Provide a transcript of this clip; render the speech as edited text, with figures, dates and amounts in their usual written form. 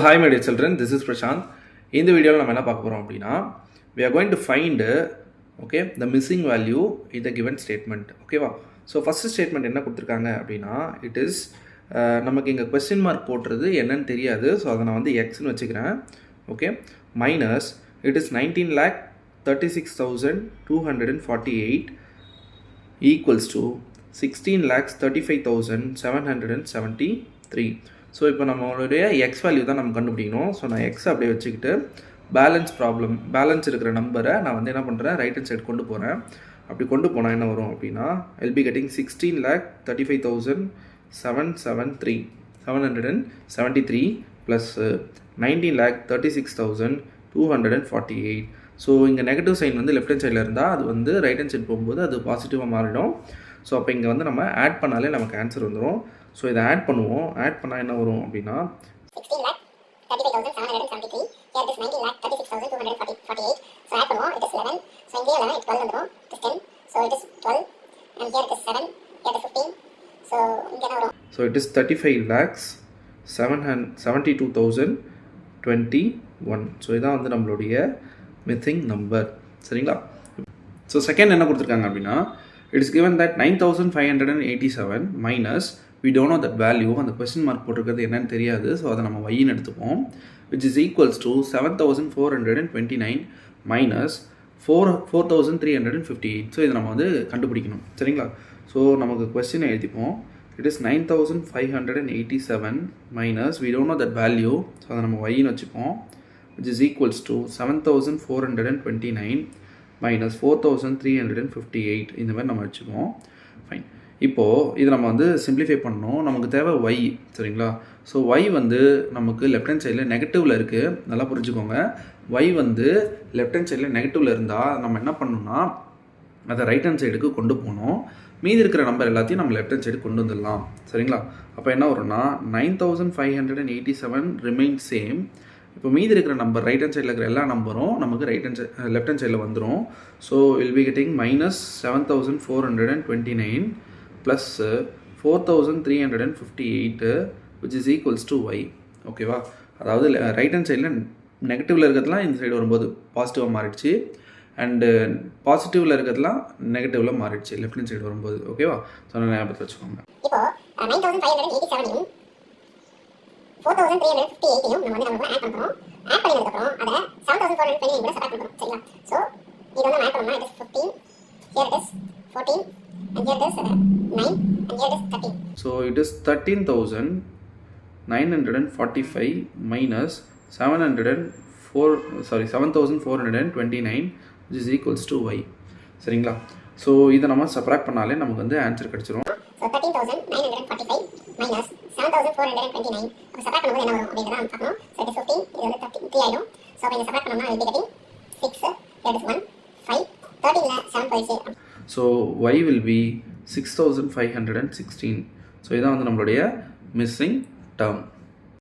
Hi my dear children, this is Prashant. இந்த வீடியோவில் நம்ம என்ன பார்க்க போகிறோம் அப்படின்னா we are going to find the missing value in the given statement. ஓகேவா? ஸோ ஃபஸ்ட்டு ஸ்டேட்மெண்ட் என்ன கொடுத்துருக்காங்க அப்படின்னா இட் இஸ் நமக்கு இங்கே கொஸ்டின் மார்க் போட்டுறது என்னன்னு தெரியாது. ஸோ அதை நான் வந்து எக்ஸ்ன்னு வச்சுக்கிறேன். Okay, minus it is 19,36,248 equals to 16,35,773. So இப்போ நம்மளுடைய எக்ஸ் வேல்யூ தான் நம்ம கண்டுபிடிக்கணும். ஸோ நான் எக்ஸ் அப்படியே வச்சுக்கிட்டு பேலன்ஸ் இருக்கிற நம்பரை நான் வந்து என்ன பண்ணுறேன், ரைட் ஹேண்ட் சைடு கொண்டு போகிறேன். அப்படி கொண்டு போனால் என்ன வரும் அப்படின்னா I'll be getting 16,35,773 plus 19,36,248. So இங்கே நெகட்டிவ் சைன் வந்து லெஃப்ட் ஹேண்ட் சைடில் இருந்தால் அது வந்து ரைட் ஹேண்ட் சைடு போகும்போது அது பாசிட்டிவாக மாறிடும். ஸோ அப்போ இங்கே வந்து நம்ம ஆட் பண்ணாலே நமக்கு ஆன்சர் வந்துடும். ஸோ இதை ஆட் பண்ணுவோம். ஆட் பண்ணால் என்ன வரும் அப்படின்னா 16,35,773. Here it is 19,36,248. So add பண்ணுவோம். It is 11. So இங்கே 11, it 12 வந்துடும். It is 10. So it is 12. And here it is 7. Here it is 15. So இங்கே என்ன வரும்? So it is 35,72,021. ஸோ இதான் வந்து நம்மளுடைய மிஸ்ஸிங் நம்பர். சரிங்களா? ஸோ செகண்ட் என்ன கொடுத்துருக்காங்க அப்படின்னா it is given that 9,587 minus we don't know that value. அந்த கொஸ்டின் மார்க் போட்டிருக்கிறது என்னன்னு தெரியாது. ஸோ அதை நம்ம வைன்னு எடுத்துப்போம். which is equals to 7,429 minus 4,358. So இதை நம்ம வந்து கண்டுபிடிக்கணும். சரிங்களா? ஸோ நமக்கு கொஸ்டினை எழுதிப்போம். it is 9,587 minus we don't know that value. So அதை நம்ம வைன்னு வச்சுப்போம். which is equals to 7,429 minus 4,358. இந்த மாதிரி நம்ம வச்சுக்குவோம். ஃபைன். இப்போது இது நம்ம வந்து சிம்பிளிஃபை பண்ணணும். நமக்கு தேவை ஒய். சரிங்களா? ஸோ ஒய் வந்து நமக்கு லெஃப்ட் ஹேண்ட் சைடில் நெகட்டிவில் இருக்குது. நல்லா புரிஞ்சுக்கோங்க. ஒய் வந்து லெஃப்ட் ஹேண்ட் சைடில் நெகட்டிவில் இருந்தால் நம்ம என்ன பண்ணணும்னா அதை ரைட் ஹேண்ட் சைடுக்கு கொண்டு போகணும். மீதி இருக்கிற நம்பர் எல்லாத்தையும் நம்ம லெஃப்ட் ஹேண்ட் சைடு கொண்டு வந்துடலாம். சரிங்களா? அப்போ என்ன வரும்னா 9,587 ரிமைன் சேம். இப்போ மீதி இருக்கிற நம்பர் ரைட் ஹேண்ட் சைடில் இருக்கிற எல்லா நம்பரும் நமக்கு லெஃப்ட் ஹேண்ட் சைடில் வந்துடும். So will be getting minus 7,429 plus 4,358 which is equals to y. ஓகேவா? அதாவது ரைட் ஹேண்ட் சைடில் நெகட்டிவில் இருக்கிறதுலாம் இந்த சைடு வரும்போது பாசிட்டிவாக மாறிடுச்சு. அண்டு பாசிட்டிவில் இருக்கிறதுலாம் நெகட்டிவில் மாறிடுச்சு லெஃப்ட் ஹேண்ட் சைடு வரும்போது. ஓகேவா? ஸோ நான் ஞாபகத்தில் வச்சுக்கோங்க. இப்போ 9,587 4,358 நம்ம வந்து நம்ம ஆட் பண்ணுறோம். ஆட் பண்ணினதுக்கப்புறம் அதை 7,429 கூட சப்ராக்ட் பண்ணுறோம். சரிங்களா? ஸோ இது வந்து ஆட் பண்ணோம்னா it is 15, here it is 14, and here it is 9, and here it is 13. So it is 13,945 minus 7,429 which is equals to y. சரிங்களா? ஸோ இதை நம்ம சப்ராக்ட் பண்ணாலே நமக்கு வந்து ஆன்சர் கிடச்சிரும். So 13,945 minus 7,429. அப்போ சப்ராக்ட் பண்ணும்போது என்ன வரும் அப்படிங்கிறத நம்ம பார்க்கணும். ஸோ it is 15, இது வந்து 3 ஆகிடும். ஸோ அப்போ இங்கே சப்ராக்ட் பண்ணோம்னா will be getting 6, here it is 1, 5, 13ல 7 போயிடுச்சு. So y will be 6,516. So இதான் வந்து நம்மளுடைய மிஸ்ஸிங் டேர்ம்.